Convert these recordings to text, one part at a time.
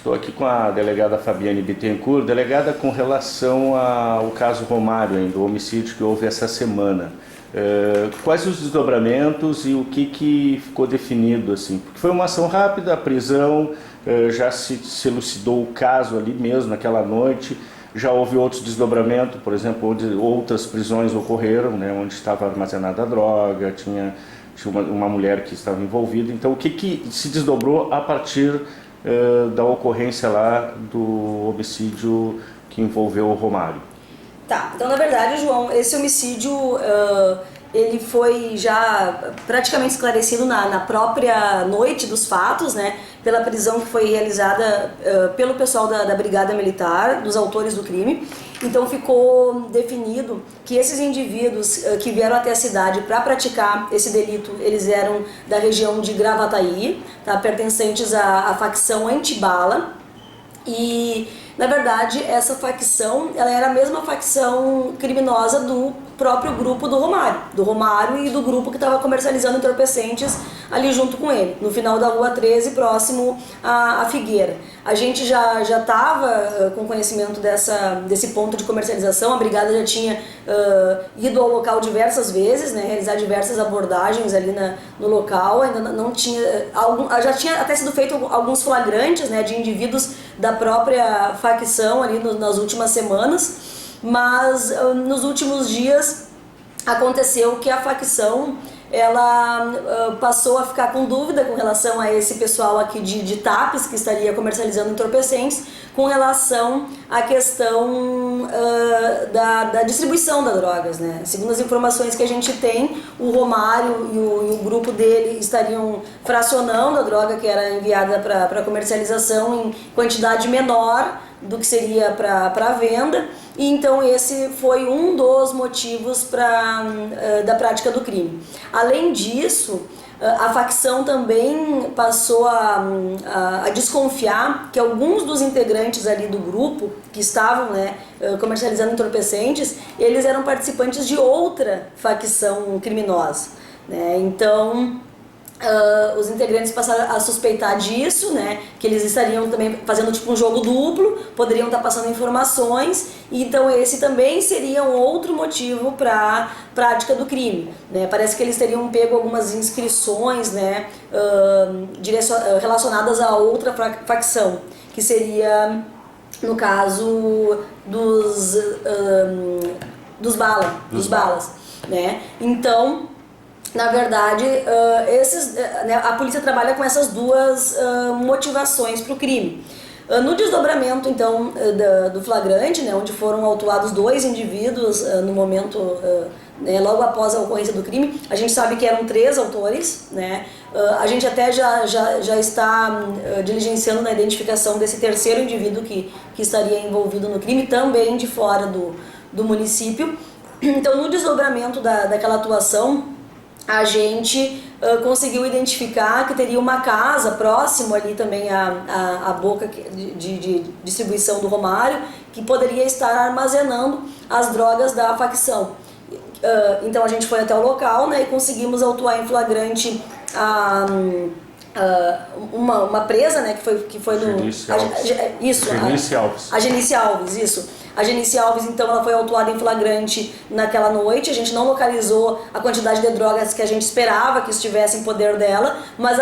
Estou aqui com a delegada Fabiane Bittencourt. Delegada, com relação ao caso Romário, hein, do homicídio que houve essa semana, quais os desdobramentos e o que ficou definido, assim? Porque foi uma ação rápida, a prisão, já se elucidou o caso ali mesmo, naquela noite, já houve outros desdobramentos, por exemplo, onde outras prisões ocorreram, né, onde estava armazenada a droga, tinha uma mulher que estava envolvida. Então, o que se desdobrou a partir da ocorrência lá do homicídio que envolveu o Romário? Tá, então na verdade, João, esse homicídio ele foi já praticamente esclarecido na própria noite dos fatos, né, pela prisão que foi realizada pelo pessoal da Brigada Militar, dos autores do crime. Então ficou definido que esses indivíduos que vieram até a cidade para praticar esse delito, eles eram da região de Gravataí, tá, pertencentes à facção Antibala. E, na verdade, essa facção, ela era a mesma facção criminosa do próprio grupo do Romário e do grupo que estava comercializando entorpecentes ali junto com ele, no final da Rua 13, próximo à Figueira. A gente já estava com conhecimento desse ponto de comercialização, a brigada já tinha ido ao local diversas vezes, né, realizar diversas abordagens ali no local, ainda não tinha, já tinha até sido feito alguns flagrantes, né, de indivíduos da própria facção ali nas últimas semanas, mas nos últimos dias aconteceu que a facção ela passou a ficar com dúvida com relação a esse pessoal aqui de Tapes, que estaria comercializando entorpecentes, com relação à questão da distribuição das drogas, né? Segundo as informações que a gente tem, o Romário e o grupo dele estariam fracionando a droga que era enviada para comercialização em quantidade menor do que seria para venda, e então esse foi um dos motivos da prática do crime. Além disso, a facção também passou a desconfiar que alguns dos integrantes ali do grupo, que estavam, né, comercializando entorpecentes, eles eram participantes de outra facção criminosa, né? Então os integrantes passaram a suspeitar disso, né, que eles estariam também fazendo tipo um jogo duplo, poderiam estar passando informações, e então esse também seria um outro motivo para a prática do crime, né? Parece que eles teriam pego algumas inscrições, né, relacionadas a outra facção, que seria, no caso, dos balas, né? Então, na verdade, a polícia trabalha com essas duas motivações para o crime. No desdobramento, então, do flagrante, né, onde foram autuados 2 indivíduos no momento, né, logo após a ocorrência do crime, a gente sabe que eram 3 autores, né? A gente até já está diligenciando na identificação desse terceiro indivíduo que estaria envolvido no crime, também de fora do município. Então, no desdobramento daquela atuação, a gente conseguiu identificar que teria uma casa próximo ali também à boca de distribuição do Romário, que poderia estar armazenando as drogas da facção. Então a gente foi até o local, né, e conseguimos autuar em flagrante uma presa, né, que foi no... Genice Alves. A Genice Alves, isso. A Genice Alves, então, ela foi autuada em flagrante naquela noite. A gente não localizou a quantidade de drogas que a gente esperava que estivesse em poder dela, mas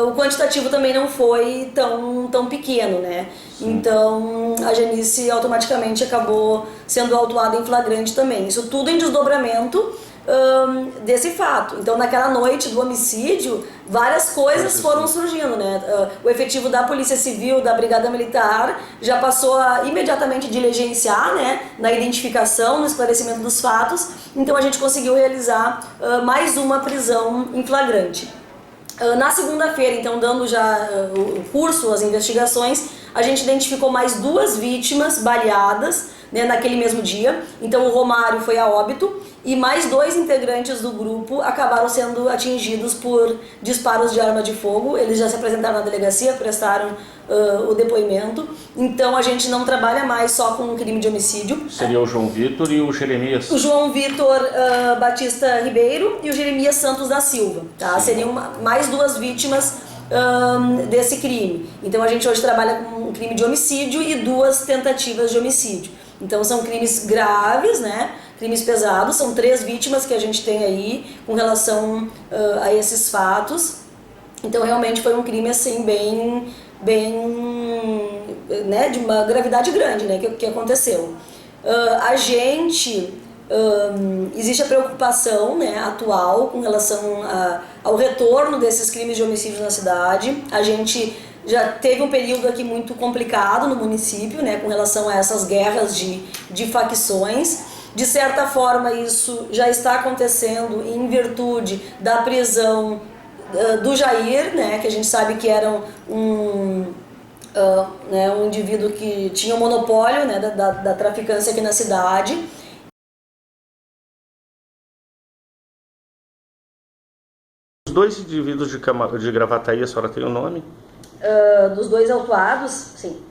o quantitativo também não foi tão pequeno, né? Sim. Então, a Genice automaticamente acabou sendo autuada em flagrante também. Isso tudo em desdobramento desse fato. Então, naquela noite do homicídio, várias coisas foram surgindo, né? O efetivo da Polícia Civil, da Brigada Militar, já passou a imediatamente diligenciar, né, na identificação, no esclarecimento dos fatos. Então, a gente conseguiu realizar mais uma prisão em flagrante. Na segunda-feira, então, dando já o curso às investigações, a gente identificou mais 2 vítimas baleadas, né, naquele mesmo dia. Então, o Romário foi a óbito e mais 2 integrantes do grupo acabaram sendo atingidos por disparos de arma de fogo. Eles já se apresentaram na delegacia, prestaram o depoimento. Então a gente não trabalha mais só com um crime de homicídio. Seria o João Vitor e o Jeremias? O João Vitor Batista Ribeiro e o Jeremias Santos da Silva, tá? Seriam mais 2 vítimas desse crime. Então a gente hoje trabalha com um crime de homicídio e 2 tentativas de homicídio. Então são crimes graves, né? Crimes pesados, são 3 vítimas que a gente tem aí com relação a esses fatos. Então realmente foi um crime assim bem né, de uma gravidade grande, né, que aconteceu. A gente existe a preocupação, né, atual com relação ao retorno desses crimes de homicídio na cidade. A gente já teve um período aqui muito complicado no município, né, com relação a essas guerras de facções. De certa forma isso já está acontecendo em virtude da prisão do Jair, né, que a gente sabe que era um indivíduo que tinha o monopólio, né, da traficância aqui na cidade. Os 2 indivíduos de Gravataí, a senhora tem o nome? Dos 2 autuados, sim.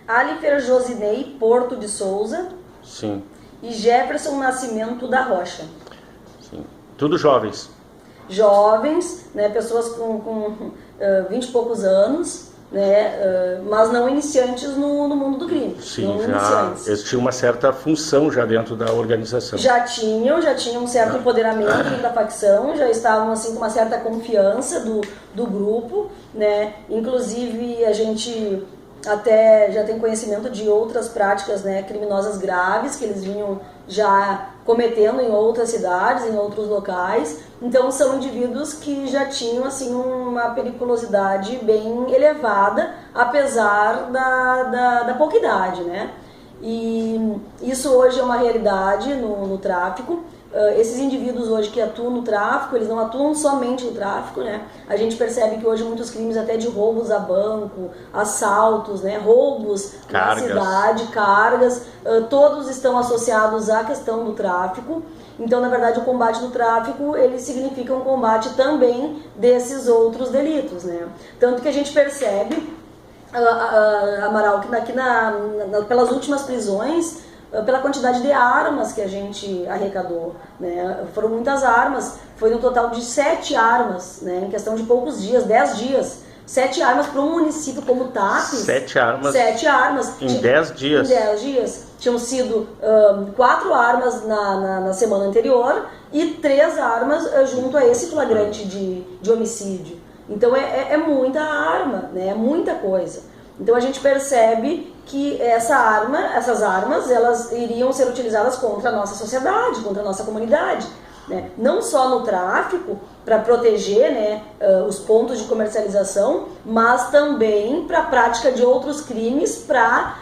Alifer Josinei Porto de Souza. Sim. E Jefferson Nascimento da Rocha. Sim. Tudo jovens. Jovens, né, pessoas com 20 e poucos anos, né, mas não iniciantes no mundo do crime. Sim, não já eles tinham uma certa função já dentro da organização. Já tinham um certo empoderamento dentro da facção, já estavam assim com uma certa confiança do grupo, né? Inclusive a gente até já tem conhecimento de outras práticas, né, criminosas graves que eles vinham já cometendo em outras cidades, em outros locais. Então são indivíduos que já tinham assim uma periculosidade bem elevada, apesar da pouca idade, né? E isso hoje é uma realidade no tráfico. Esses indivíduos hoje que atuam no tráfico, eles não atuam somente no tráfico, né? A gente percebe que hoje muitos crimes até de roubos a banco, assaltos, né? Roubos na cidade, cargas, todos estão associados à questão do tráfico. Então, na verdade, o combate do tráfico, ele significa um combate também desses outros delitos, né? Tanto que a gente percebe, Amaral, que aqui pelas últimas prisões, pela quantidade de armas que a gente arrecadou, né? Foram muitas armas, foi no total de 7 armas, né? Em questão de poucos dias, 10 dias. 7 armas para um município como Tapes. 7 armas? 7 armas. Em 10 dias? Em 10 dias. Tinham sido 4 armas na semana anterior e 3 armas junto a esse flagrante de homicídio. Então é muita arma, né? É muita coisa. Então a gente percebe que essas armas, elas iriam ser utilizadas contra a nossa sociedade, contra a nossa comunidade, né? Não só no tráfico, para proteger, né, os pontos de comercialização, mas também para a prática de outros crimes, para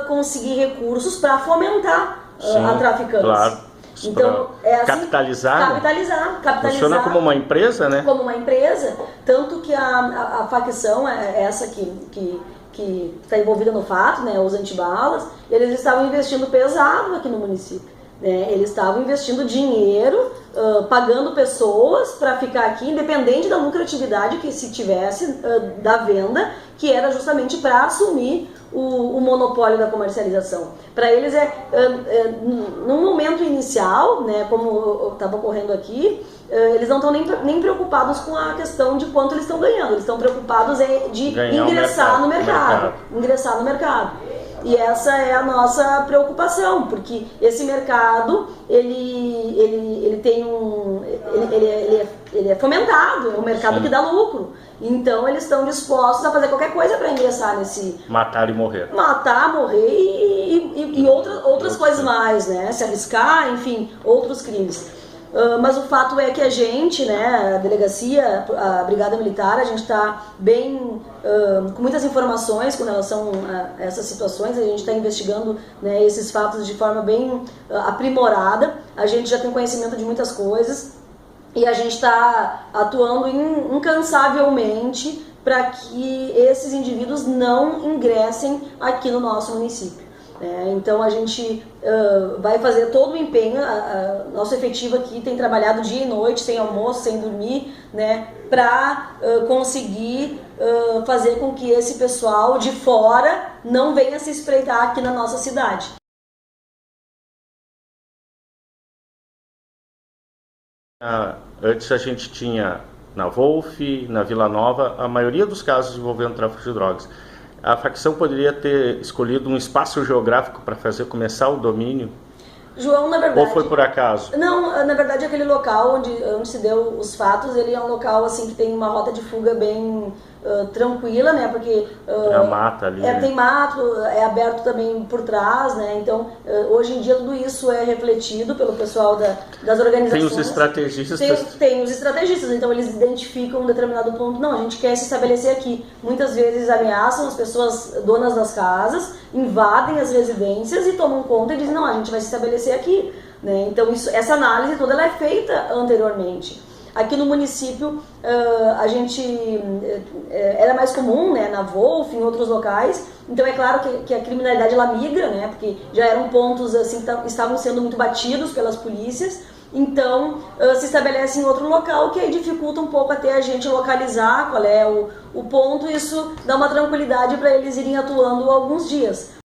conseguir recursos para fomentar a traficância. Claro. Então, é assim, capitalizar. Funciona como uma empresa, né? Como uma empresa, tanto que a facção, essa que está envolvida no fato, né, os antibalas, eles estavam investindo pesado aqui no município. Né? Eles estavam investindo dinheiro, pagando pessoas para ficar aqui, independente da lucratividade que se tivesse da venda, que era justamente para assumir o monopólio da comercialização. Para eles num momento inicial, né, como estava ocorrendo aqui, eles não estão nem preocupados com a questão de quanto eles estão ganhando, eles estão preocupados de ingressar no mercado. Ingressar no mercado. E essa é a nossa preocupação, porque esse mercado, ele é fomentado, é um mercado que dá lucro. Então eles estão dispostos a fazer qualquer coisa para ingressar nesse... Matar e morrer. Matar, morrer e outras coisas mais, né? Se arriscar, enfim, outros crimes. Mas o fato é que a gente, né, a delegacia, a Brigada Militar, a gente está bem, com muitas informações com relação a essas situações. A gente está investigando, né, esses fatos de forma bem aprimorada. A gente já tem conhecimento de muitas coisas e a gente está atuando incansavelmente para que esses indivíduos não ingressem aqui no nosso município. Então a gente vai fazer todo o empenho, nosso efetivo aqui tem trabalhado dia e noite, sem almoço, sem dormir, né, para conseguir fazer com que esse pessoal de fora não venha se espreitar aqui na nossa cidade. Antes a gente tinha na Wolf, na Vila Nova, a maioria dos casos envolvendo tráfico de drogas. A facção poderia ter escolhido um espaço geográfico para fazer começar o domínio? João, na verdade... Ou foi por acaso? Não, na verdade aquele local onde se deu os fatos, ele é um local assim que tem uma rota de fuga bem tranquila, né? Porque é a mata ali. Tem mato, é aberto também por trás, né? Então hoje em dia tudo isso é refletido pelo pessoal das organizações. Tem os estrategistas. Tem os estrategistas, então eles identificam um determinado ponto. Não, a gente quer se estabelecer aqui. Muitas vezes ameaçam as pessoas donas das casas, invadem as residências e tomam conta e dizem, não, a gente vai se estabelecer aqui, né? Então essa análise toda ela é feita anteriormente. Aqui no município a gente era mais comum, né, na Wolf, em outros locais. Então é claro que a criminalidade ela migra, né, porque já eram pontos assim que estavam sendo muito batidos pelas polícias. Então se estabelece em outro local, que aí dificulta um pouco até a gente localizar qual é o ponto. Isso dá uma tranquilidade para eles irem atuando alguns dias.